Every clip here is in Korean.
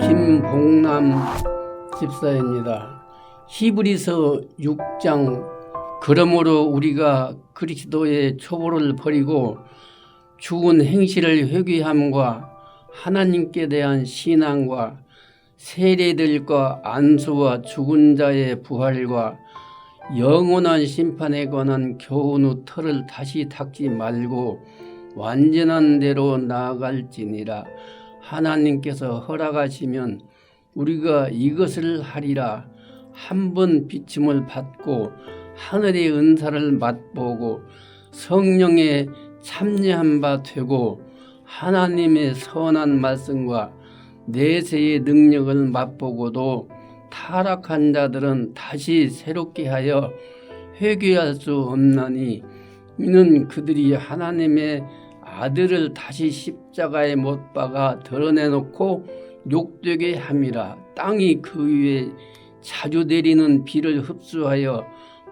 김봉남 집사입니다. 히브리서 6장 그러므로 우리가 그리스도의 초보를 버리고 죽은 행실을 회귀함과 하나님께 대한 신앙과 세례들과 안수와 죽은 자의 부활과 영원한 심판에 관한 교훈의 틀을 다시 닦지 말고 완전한 대로 나아갈지니라. 하나님께서 허락하시면 우리가 이것을 하리라. 한 번 비침을 받고 하늘의 은사를 맛보고 성령에 참여한 바 되고 하나님의 선한 말씀과 내세의 능력을 맛보고도 타락한 자들은 다시 새롭게 하여 회개할 수 없나니 이는 그들이 하나님의 아들을 다시 십자가에 못 박아 드러내놓고 욕되게 함이라. 땅이 그 위에 자주 내리는 비를 흡수하여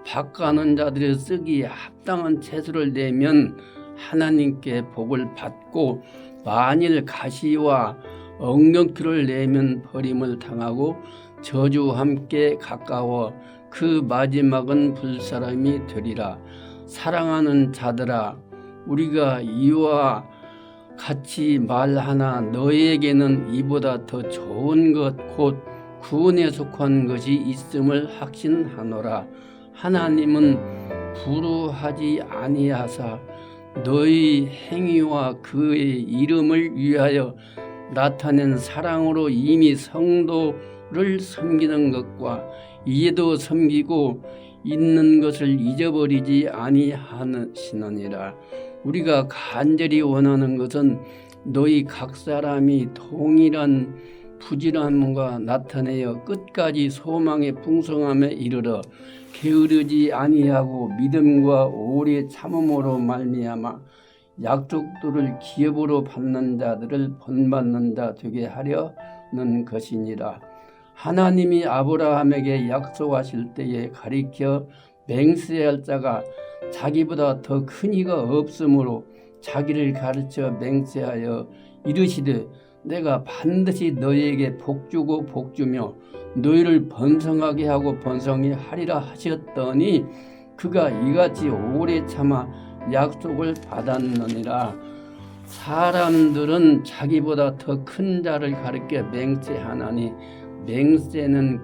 밭가는 자들의 쓰기에 합당한 채소를 내면 하나님께 복을 받고 만일 가시와 엉겅퀴를 내면 버림을 당하고 저주와 함께 가까워 그 마지막은 불사람이 되리라. 사랑하는 자들아, 우리가 이와 같이 말하나 너희에게는 이보다 더 좋은 것 곧 구원에 속한 것이 있음을 확신하노라. 하나님은 불우하지 아니하사 너희 행위와 그의 이름을 위하여 나타낸 사랑으로 이미 성도를 섬기는 것과 이제도 섬기고 있는 것을 잊어버리지 아니하시느니라. 우리가 간절히 원하는 것은 너희 각 사람이 동일한 부지런함과 나타내어 끝까지 소망의 풍성함에 이르러 게으르지 아니하고 믿음과 오래 참음으로 말미암아 약속들을 기업으로 받는 자들을 본받는 자 되게 하려는 것이니라. 하나님이 아브라함에게 약속하실 때에 가리켜 맹세할 자가 자기보다 더 큰 이가 없으므로 자기를 가르쳐 맹세하여 이르시되 내가 반드시 너희에게 복주고 복주며 너희를 번성하게 하고 번성히 하리라 하셨더니 그가 이같이 오래 참아 약속을 받았느니라. 사람들은 자기보다 더 큰 자를 가리켜 맹세하나니 맹세는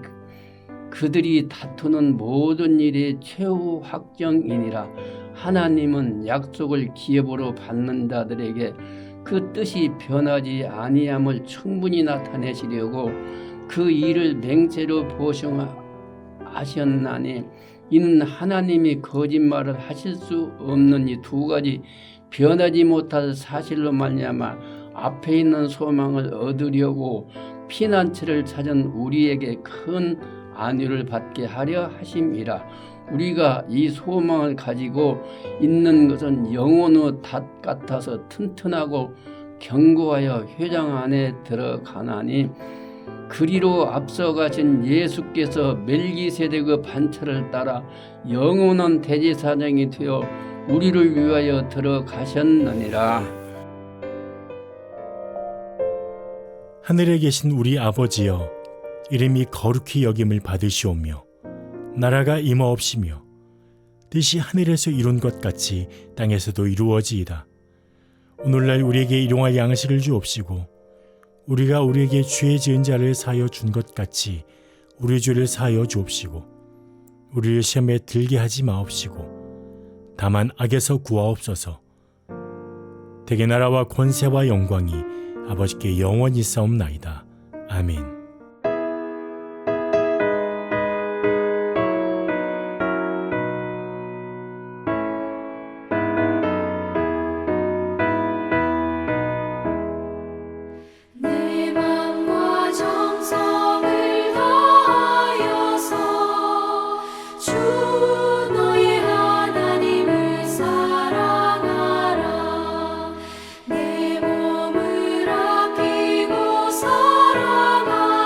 그들이 다투는 모든 일의 최후 확정이니라. 하나님은 약속을 기업으로 받는 자들에게 그 뜻이 변하지 아니함을 충분히 나타내시려고 그 일을 맹세로 보증하셨나니 이는 하나님이 거짓말을 하실 수 없는 이 두 가지 변하지 못할 사실로 말미암아 앞에 있는 소망을 얻으려고 피난처를 찾은 우리에게 큰 안위를 받게 하려 하심이라. 우리가 이 소망을 가지고 있는 것은 영혼의 닷 같아서 튼튼하고 견고하여 회장 안에 들어가나니 그리로 앞서가신 예수께서 멜기세덱의 반차를 따라 영원한 대제사장이 되어 우리를 위하여 들어가셨느니라. 하늘에 계신 우리 아버지여, 이름이 거룩히 여김을 받으시오며 나라가 임하옵시며 뜻이 하늘에서 이룬 것 같이 땅에서도 이루어지이다. 오늘날 우리에게 일용할 양식을 주옵시고 우리가 우리에게 죄 지은 자를 사하여 준 것 같이 우리 죄를 사하여 주옵시고 우리를 시험에 들게 하지 마옵시고 다만 악에서 구하옵소서. 대개 나라와 권세와 영광이 아버지께 영원히 있사옵나이다. 아멘. 내 몸을 아끼고 사랑하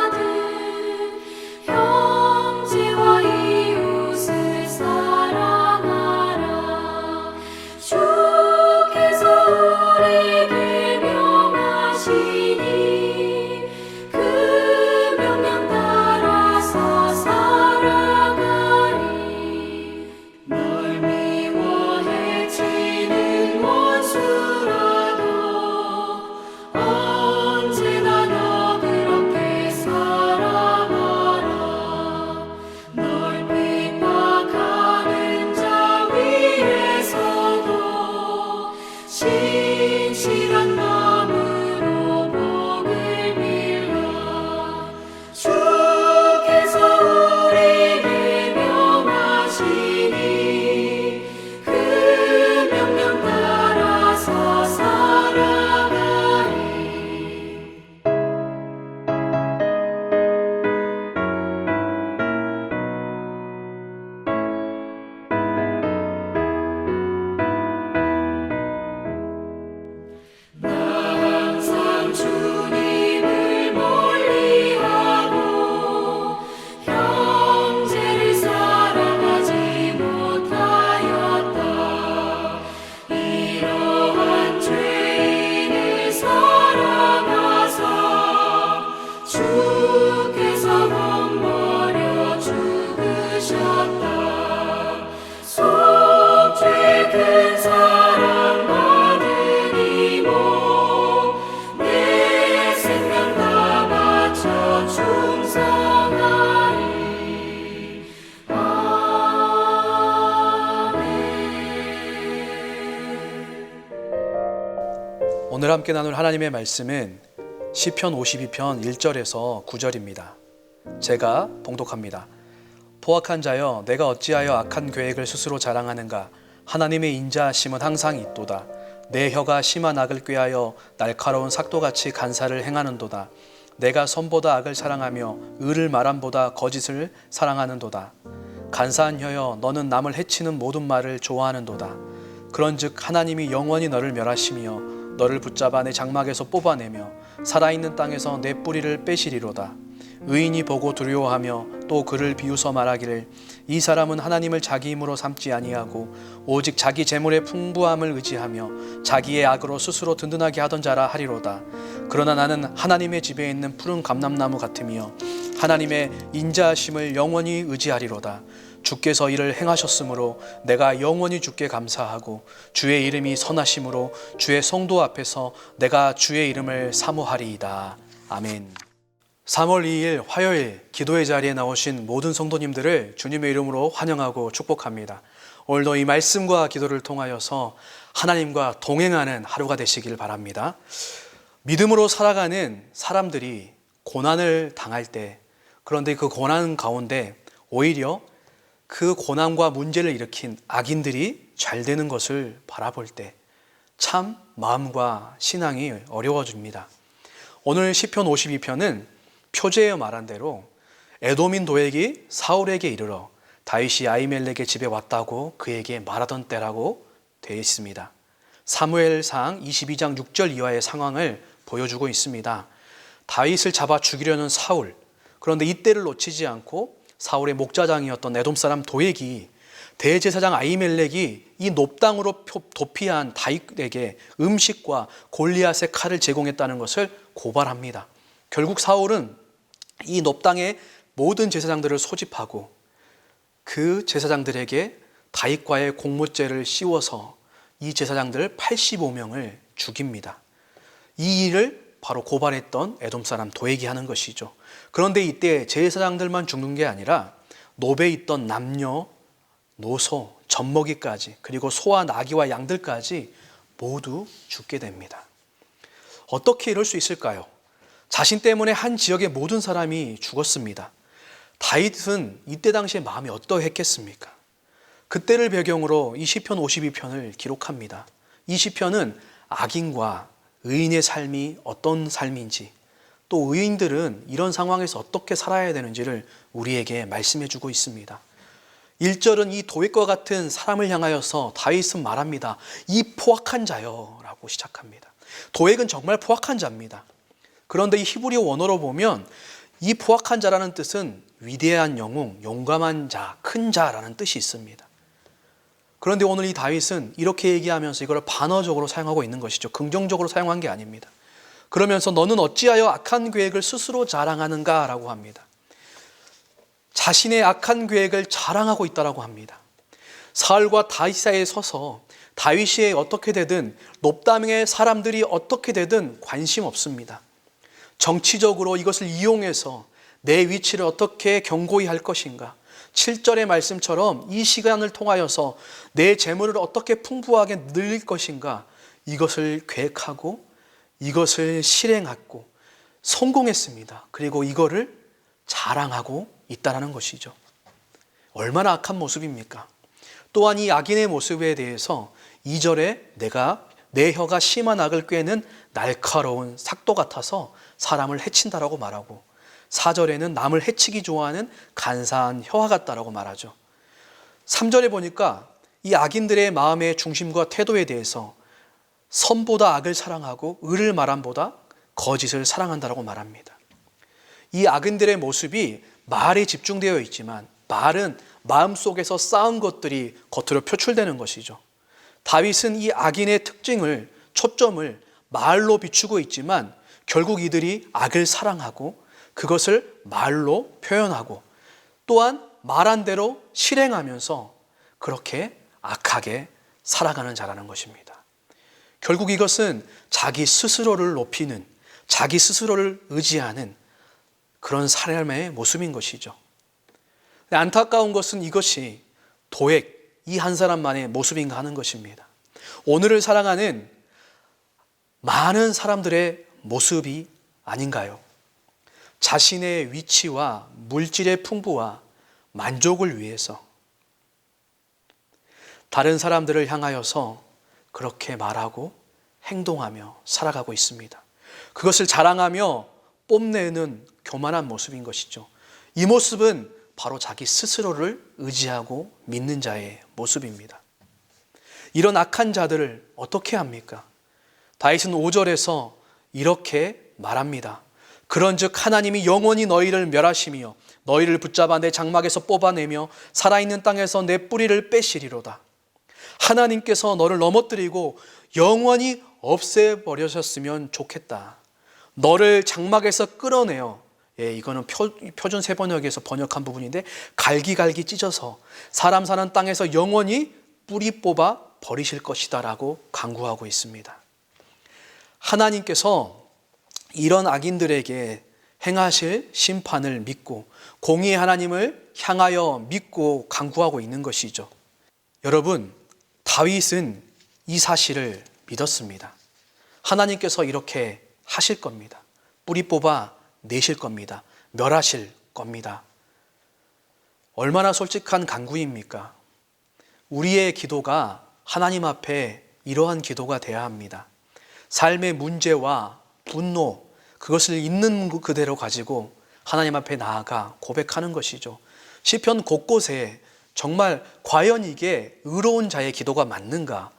주께서 몸버려 죽으셨다. 속죄 큰 사랑 받으리고 내 생명 다 바쳐 충성하리. 오늘 함께 나눌 하나님의 말씀은 시편 52편 1절에서 9절입니다. 제가 봉독합니다. 포악한 자여, 내가 어찌하여 악한 계획을 스스로 자랑하는가? 하나님의 인자하심은 항상 있도다. 내 혀가 심한 악을 꾀하여 날카로운 삭도같이 간사를 행하는도다. 내가 선보다 악을 사랑하며 의를 말함보다 거짓을 사랑하는도다. 간사한 혀여, 너는 남을 해치는 모든 말을 좋아하는도다. 그런즉 하나님이 영원히 너를 멸하시며 너를 붙잡아 내 장막에서 뽑아내며 살아있는 땅에서 내 뿌리를 빼시리로다. 의인이 보고 두려워하며 또 그를 비웃어 말하기를 이 사람은 하나님을 자기 힘으로 삼지 아니하고 오직 자기 재물의 풍부함을 의지하며 자기의 악으로 스스로 든든하게 하던 자라 하리로다. 그러나 나는 하나님의 집에 있는 푸른 감람나무 같으며 하나님의 인자하심을 영원히 의지하리로다. 주께서 이를 행하셨으므로 내가 영원히 주께 감사하고 주의 이름이 선하심으로 주의 성도 앞에서 내가 주의 이름을 사모하리이다. 아멘. 3월 2일 화요일 기도의 자리에 나오신 모든 성도님들을 주님의 이름으로 환영하고 축복합니다. 오늘도 이 말씀과 기도를 통하여서 하나님과 동행하는 하루가 되시길 바랍니다. 믿음으로 살아가는 사람들이 고난을 당할 때, 그런데 그 고난 가운데 오히려 그 고난과 문제를 일으킨 악인들이 잘 되는 것을 바라볼 때 참 마음과 신앙이 어려워집니다. 오늘 시편 52편은 표제에 말한 대로 에돔인 도액이 사울에게 이르러 다윗이 아히멜렉의 집에 왔다고 그에게 말하던 때라고 되어 있습니다. 사무엘상 22장 6절 이하의 상황을 보여주고 있습니다. 다윗을 잡아 죽이려는 사울, 그런데 이때를 놓치지 않고 사울의 목자장이었던 에돔 사람 도액이 대제사장 아히멜렉이 이 놋땅으로 도피한 다윗에게 음식과 골리앗의 칼을 제공했다는 것을 고발합니다. 결국 사울은 이 놋땅에 모든 제사장들을 소집하고 그 제사장들에게 다윗과의 공모죄를 씌워서 이 제사장들 85명을 죽입니다. 이 일을 바로 고발했던 에돔 사람 도액이 하는 것이죠. 그런데 이때 제사장들만 죽는 게 아니라 노베에 있던 남녀, 노소, 젖먹이까지 그리고 소와 나귀와 양들까지 모두 죽게 됩니다. 어떻게 이럴 수 있을까요? 자신 때문에 한 지역의 모든 사람이 죽었습니다. 다윗은 이때 당시에 마음이 어떠했겠습니까? 그때를 배경으로 이 시편 52편을 기록합니다. 이 시편은 악인과 의인의 삶이 어떤 삶인지, 또 의인들은 이런 상황에서 어떻게 살아야 되는지를 우리에게 말씀해 주고 있습니다. 1절은 이 도액과 같은 사람을 향하여서 다윗은 말합니다. 이 포악한 자여 라고 시작합니다. 도액은 정말 포악한 자입니다. 그런데 이 히브리어 원어로 보면 이 포악한 자라는 뜻은 위대한 영웅, 용감한 자, 큰 자라는 뜻이 있습니다. 그런데 오늘 이 다윗은 이렇게 얘기하면서 이걸 반어적으로 사용하고 있는 것이죠. 긍정적으로 사용한 게 아닙니다. 그러면서 너는 어찌하여 악한 계획을 스스로 자랑하는가 라고 합니다. 자신의 악한 계획을 자랑하고 있다라고 합니다. 사울과 다윗 사이에 서서 다윗이 어떻게 되든 놋담의 사람들이 어떻게 되든 관심 없습니다. 정치적으로 이것을 이용해서 내 위치를 어떻게 견고히 할 것인가, 7절의 말씀처럼 이 시간을 통하여서 내 재물을 어떻게 풍부하게 늘릴 것인가, 이것을 계획하고 이것을 실행하고 성공했습니다. 그리고 이거를 자랑하고 있다는 것이죠. 얼마나 악한 모습입니까? 또한 이 악인의 모습에 대해서 2절에 내 혀가 심한 악을 꾀는 날카로운 삭도 같아서 사람을 해친다라고 말하고, 4절에는 남을 해치기 좋아하는 간사한 혀와 같다라고 말하죠. 3절에 보니까 이 악인들의 마음의 중심과 태도에 대해서 선보다 악을 사랑하고 의를 말함보다 거짓을 사랑한다라고 말합니다. 이 악인들의 모습이 말에 집중되어 있지만 말은 마음속에서 쌓은 것들이 겉으로 표출되는 것이죠. 다윗은 이 악인의 초점을 말로 비추고 있지만 결국 이들이 악을 사랑하고 그것을 말로 표현하고 또한 말한 대로 실행하면서 그렇게 악하게 살아가는 자라는 것입니다. 결국 이것은 자기 스스로를 높이는, 자기 스스로를 의지하는 그런 삶의 모습인 것이죠. 안타까운 것은 이것이 도액, 이 한 사람만의 모습인가 하는 것입니다. 오늘을 살아가는 많은 사람들의 모습이 아닌가요? 자신의 위치와 물질의 풍부와 만족을 위해서 다른 사람들을 향하여서 그렇게 말하고 행동하며 살아가고 있습니다. 그것을 자랑하며 뽐내는 교만한 모습인 것이죠. 이 모습은 바로 자기 스스로를 의지하고 믿는 자의 모습입니다. 이런 악한 자들을 어떻게 합니까? 다윗은 5절에서 이렇게 말합니다. 그런즉 하나님이 영원히 너희를 멸하시며 너희를 붙잡아 내 장막에서 뽑아내며 살아있는 땅에서 내 뿌리를 빼시리로다. 하나님께서 너를 넘어뜨리고 영원히 없애버리셨으면 좋겠다. 너를 장막에서 끌어내어, 이거는 표준 세번역에서 번역한 부분인데, 갈기갈기 찢어서 사람 사는 땅에서 영원히 뿌리 뽑아 버리실 것이다 라고 간구하고 있습니다. 하나님께서 이런 악인들에게 행하실 심판을 믿고 공의의 하나님을 향하여 믿고 간구하고 있는 것이죠. 여러분, 다윗은 이 사실을 믿었습니다. 하나님께서 이렇게 하실 겁니다. 뿌리 뽑아 내실 겁니다. 멸하실 겁니다. 얼마나 솔직한 간구입니까? 우리의 기도가 하나님 앞에 이러한 기도가 되어야 합니다. 삶의 문제와 분노, 그것을 있는 그대로 가지고 하나님 앞에 나아가 고백하는 것이죠. 시편 곳곳에 정말 과연 이게 의로운 자의 기도가 맞는가,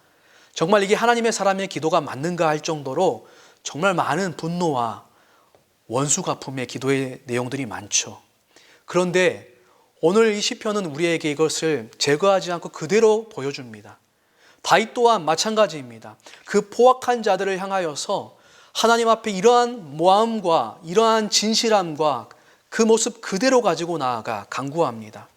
정말 이게 하나님의 사람의 기도가 맞는가 할 정도로 정말 많은 분노와 원수 갚음의 기도의 내용들이 많죠. 그런데 오늘 이 시편은 우리에게 이것을 제거하지 않고 그대로 보여줍니다. 다윗 또한 마찬가지입니다. 그 포악한 자들을 향하여서 하나님 앞에 이러한 모함과 이러한 진실함과 그 모습 그대로 가지고 나아가 간구합니다.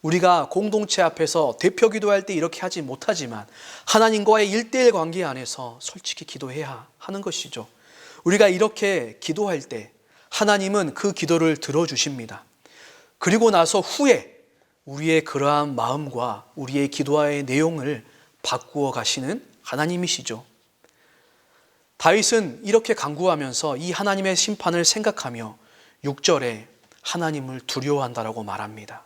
우리가 공동체 앞에서 대표 기도할 때 이렇게 하지 못하지만 하나님과의 1:1 관계 안에서 솔직히 기도해야 하는 것이죠. 우리가 이렇게 기도할 때 하나님은 그 기도를 들어주십니다. 그리고 나서 후에 우리의 그러한 마음과 우리의 기도의 내용을 바꾸어 가시는 하나님이시죠. 다윗은 이렇게 간구하면서 이 하나님의 심판을 생각하며 6절에 하나님을 두려워한다라고 말합니다.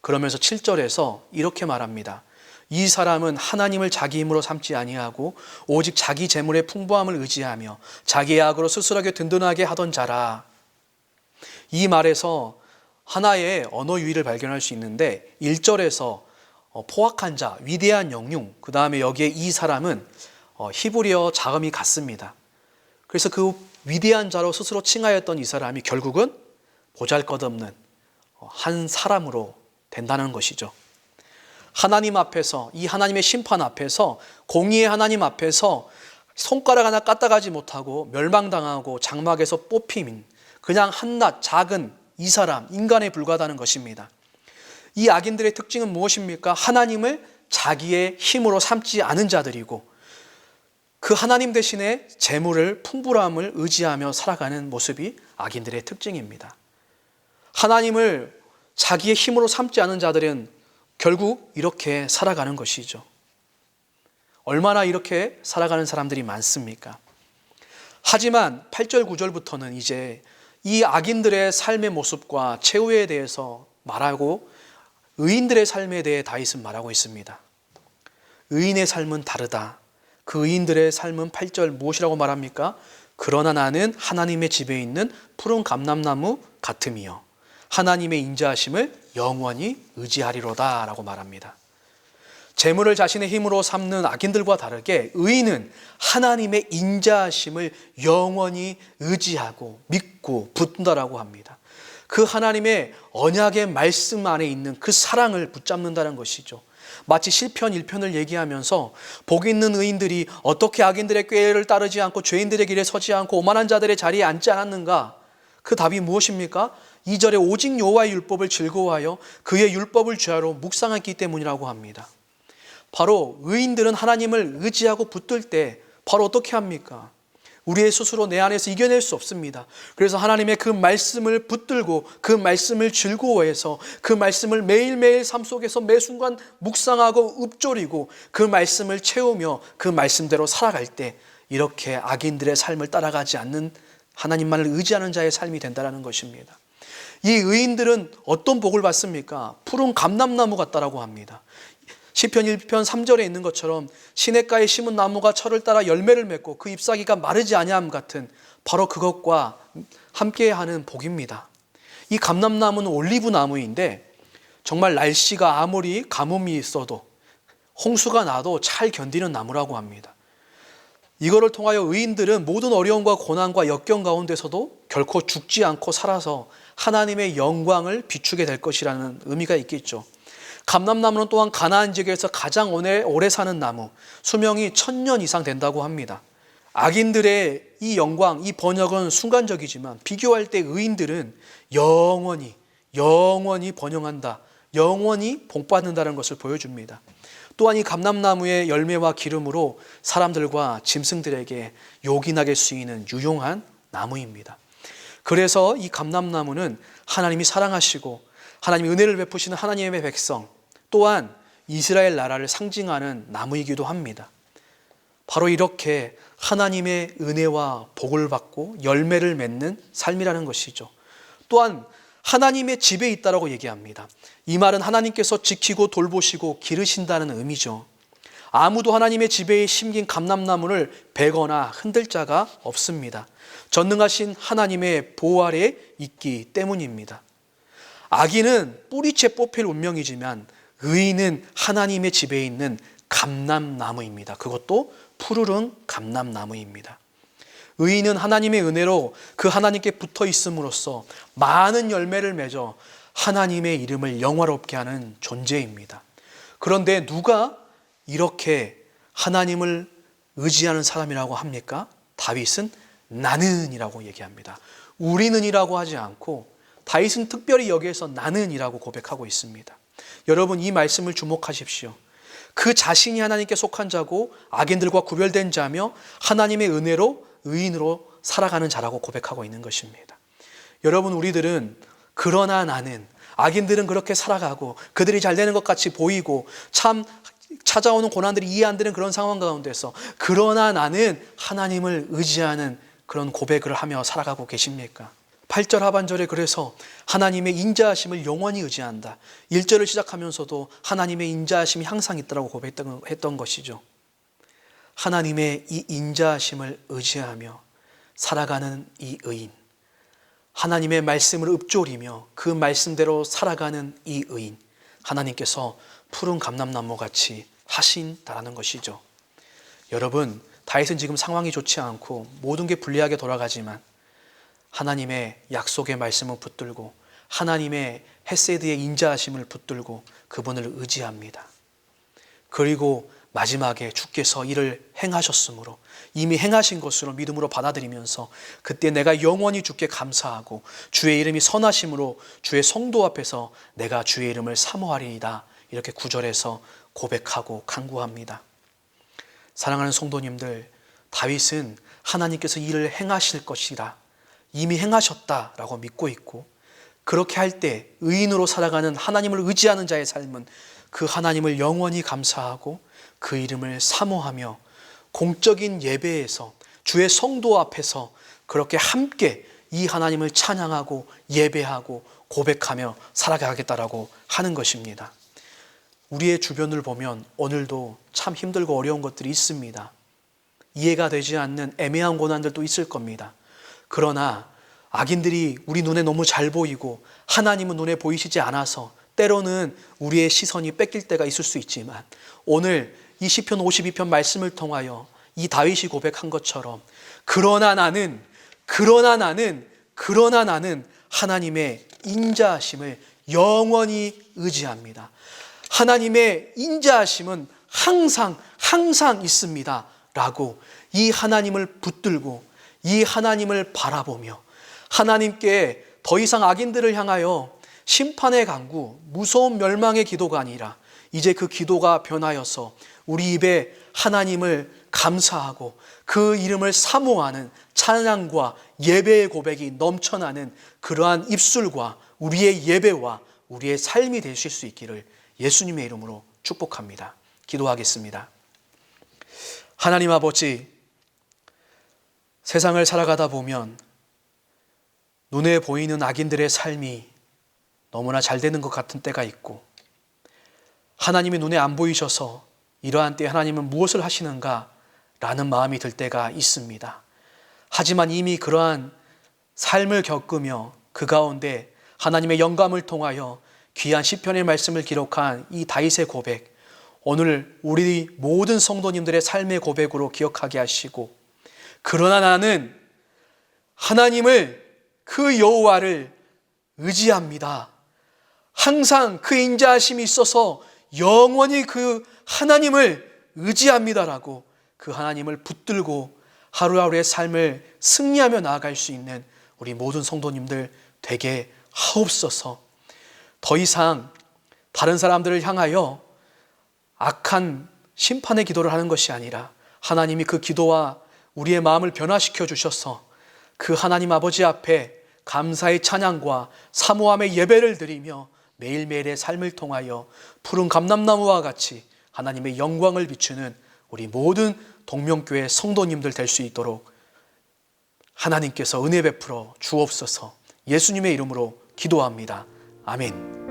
그러면서 7절에서 이렇게 말합니다. 이 사람은 하나님을 자기 힘으로 삼지 아니하고 오직 자기 재물의 풍부함을 의지하며 자기의 악으로 스스로에게 든든하게 하던 자라. 이 말에서 하나의 언어 유희를 발견할 수 있는데 1절에서 포악한 자, 위대한 영웅, 그 다음에 여기에 이 사람은 히브리어 자음이 같습니다. 그래서 그 위대한 자로 스스로 칭하였던 이 사람이 결국은 보잘것없는 한 사람으로 된다는 것이죠. 하나님 앞에서, 이 하나님의 심판 앞에서, 공의의 하나님 앞에서 손가락 하나 까딱하지 못하고 멸망당하고 장막에서 뽑힘인 그냥 한낱 작은 이 사람, 인간에 불과하다는 것입니다. 이 악인들의 특징은 무엇입니까? 하나님을 자기의 힘으로 삼지 않은 자들이고 그 하나님 대신에 재물을, 풍부함을 의지하며 살아가는 모습이 악인들의 특징입니다. 하나님을 자기의 힘으로 삼지 않은 자들은 결국 이렇게 살아가는 것이죠. 얼마나 이렇게 살아가는 사람들이 많습니까? 하지만 8절, 9절부터는 이제 이 악인들의 삶의 모습과 최후에 대해서 말하고 의인들의 삶에 대해 다윗은 말하고 있습니다. 의인의 삶은 다르다. 그 의인들의 삶은 8절 무엇이라고 말합니까? 그러나 나는 하나님의 집에 있는 푸른 감람나무 같음이요 하나님의 인자하심을 영원히 의지하리로다 라고 말합니다. 재물을 자신의 힘으로 삼는 악인들과 다르게 의인은 하나님의 인자하심을 영원히 의지하고 믿고 붙는다라고 합니다. 그 하나님의 언약의 말씀 안에 있는 그 사랑을 붙잡는다는 것이죠. 마치 시편 1편을 얘기하면서 복 있는 의인들이 어떻게 악인들의 꾀를 따르지 않고 죄인들의 길에 서지 않고 오만한 자들의 자리에 앉지 않았는가, 그 답이 무엇입니까? 2절에 오직 여호와의 율법을 즐거워하여 그의 율법을 죄하로 묵상했기 때문이라고 합니다. 바로 의인들은 하나님을 의지하고 붙들 때 바로 어떻게 합니까? 우리의 스스로 내 안에서 이겨낼 수 없습니다. 그래서 하나님의 그 말씀을 붙들고 그 말씀을 즐거워해서 그 말씀을 매일매일 삶 속에서 매 순간 묵상하고 읊조리고 그 말씀을 채우며 그 말씀대로 살아갈 때 이렇게 악인들의 삶을 따라가지 않는 하나님만을 의지하는 자의 삶이 된다는 것입니다. 이 의인들은 어떤 복을 받습니까? 푸른 감람나무 같다라고 합니다. 시편 1편 3절에 있는 것처럼 시냇가에 심은 나무가 철을 따라 열매를 맺고 그 잎사귀가 마르지 아니함 같은 바로 그것과 함께하는 복입니다. 이 감람나무는 올리브 나무인데 정말 날씨가 아무리 가뭄이 있어도 홍수가 나도 잘 견디는 나무라고 합니다. 이거를 통하여 의인들은 모든 어려움과 고난과 역경 가운데서도 결코 죽지 않고 살아서 하나님의 영광을 비추게 될 것이라는 의미가 있겠죠. 감람나무는 또한 가나안 지역에서 가장 오래 사는 나무, 수명이 1000년 이상 된다고 합니다. 악인들의 이 영광, 이 번역은 순간적이지만 비교할 때 의인들은 영원히 번영한다, 영원히 복받는다는 것을 보여줍니다. 또한 이 감람나무의 열매와 기름으로 사람들과 짐승들에게 요긴하게 쓰이는 유용한 나무입니다. 그래서 이 감람나무는 하나님이 사랑하시고 하나님이 은혜를 베푸시는 하나님의 백성, 또한 이스라엘 나라를 상징하는 나무이기도 합니다. 바로 이렇게 하나님의 은혜와 복을 받고 열매를 맺는 삶이라는 것이죠. 또한 하나님의 집에 있다라고 얘기합니다. 이 말은 하나님께서 지키고 돌보시고 기르신다는 의미죠. 아무도 하나님의 집에 심긴 감람나무를 베거나 흔들 자가 없습니다. 전능하신 하나님의 보호 아래 있기 때문입니다. 악인은 뿌리채 뽑힐 운명이지만 의인은 하나님의 집에 있는 감람나무입니다. 그것도 푸르른 감람나무입니다. 의인은 하나님의 은혜로 그 하나님께 붙어 있음으로써 많은 열매를 맺어 하나님의 이름을 영화롭게 하는 존재입니다. 그런데 누가 이렇게 하나님을 의지하는 사람이라고 합니까? 다윗은 나는이라고 얘기합니다. 우리는이라고 하지 않고 다윗은 특별히 여기에서 나는이라고 고백하고 있습니다. 여러분, 이 말씀을 주목하십시오. 그 자신이 하나님께 속한 자고 악인들과 구별된 자며 하나님의 은혜로 의인으로 살아가는 자라고 고백하고 있는 것입니다. 여러분, 우리들은 그러나 나는, 악인들은 그렇게 살아가고 그들이 잘 되는 것 같이 보이고 참 찾아오는 고난들이 이해 안 되는 그런 상황 가운데서 그러나 나는 하나님을 의지하는 그런 고백을 하며 살아가고 계십니까? 8절 하반절에 그래서 하나님의 인자하심을 영원히 의지한다. 1절을 시작하면서도 하나님의 인자하심이 항상 있다고 고백했던 것이죠. 하나님의 이 인자하심을 의지하며 살아가는 이 의인, 하나님의 말씀을 읊조리며 그 말씀대로 살아가는 이 의인, 하나님께서 푸른 감람나무 같이 하신다라는 것이죠. 여러분, 다윗은 지금 상황이 좋지 않고 모든 게 불리하게 돌아가지만 하나님의 약속의 말씀을 붙들고 하나님의 헤세드의 인자하심을 붙들고 그분을 의지합니다. 그리고 마지막에 주께서 이를 행하셨으므로 이미 행하신 것으로 믿음으로 받아들이면서 그때 내가 영원히 주께 감사하고 주의 이름이 선하심으로 주의 성도 앞에서 내가 주의 이름을 사모하리이다, 이렇게 9절에서 고백하고 간구합니다. 사랑하는 성도님들, 다윗은 하나님께서 이를 행하실 것이라 이미 행하셨다라고 믿고 있고, 그렇게 할 때 의인으로 살아가는 하나님을 의지하는 자의 삶은 그 하나님을 영원히 감사하고 그 이름을 사모하며 공적인 예배에서 주의 성도 앞에서 그렇게 함께 이 하나님을 찬양하고 예배하고 고백하며 살아가겠다라고 하는 것입니다. 우리의 주변을 보면 오늘도 참 힘들고 어려운 것들이 있습니다. 이해가 되지 않는 애매한 고난들도 있을 겁니다. 그러나 악인들이 우리 눈에 너무 잘 보이고 하나님은 눈에 보이시지 않아서 때로는 우리의 시선이 뺏길 때가 있을 수 있지만, 오늘 이 시편 52편 말씀을 통하여 이 다윗이 고백한 것처럼 그러나 나는 하나님의 인자하심을 영원히 의지합니다. 하나님의 인자하심은 항상 있습니다 라고 이 하나님을 붙들고 이 하나님을 바라보며 하나님께 더 이상 악인들을 향하여 심판의 강구, 무서운 멸망의 기도가 아니라 이제 그 기도가 변하여서 우리 입에 하나님을 감사하고 그 이름을 사모하는 찬양과 예배의 고백이 넘쳐나는 그러한 입술과 우리의 예배와 우리의 삶이 되실 수 있기를 예수님의 이름으로 축복합니다. 기도하겠습니다. 하나님 아버지, 세상을 살아가다 보면 눈에 보이는 악인들의 삶이 너무나 잘 되는 것 같은 때가 있고, 하나님이 눈에 안 보이셔서 이러한 때 하나님은 무엇을 하시는가 라는 마음이 들 때가 있습니다. 하지만 이미 그러한 삶을 겪으며 그 가운데 하나님의 영감을 통하여 귀한 시편의 말씀을 기록한 이 다윗의 고백, 오늘 우리 모든 성도님들의 삶의 고백으로 기억하게 하시고, 그러나 나는 하나님을, 그 여호와를 의지합니다. 항상 그 인자하심이 있어서 영원히 그 하나님을 의지합니다라고 그 하나님을 붙들고 하루하루의 삶을 승리하며 나아갈 수 있는 우리 모든 성도님들 되게 하옵소서. 더 이상 다른 사람들을 향하여 악한 심판의 기도를 하는 것이 아니라 하나님이 그 기도와 우리의 마음을 변화시켜 주셔서 그 하나님 아버지 앞에 감사의 찬양과 사모함의 예배를 드리며 매일매일의 삶을 통하여 푸른 감람나무와 같이 하나님의 영광을 비추는 우리 모든 동명교회 성도님들 될 수 있도록 하나님께서 은혜 베풀어 주옵소서. 예수님의 이름으로 기도합니다. 아멘.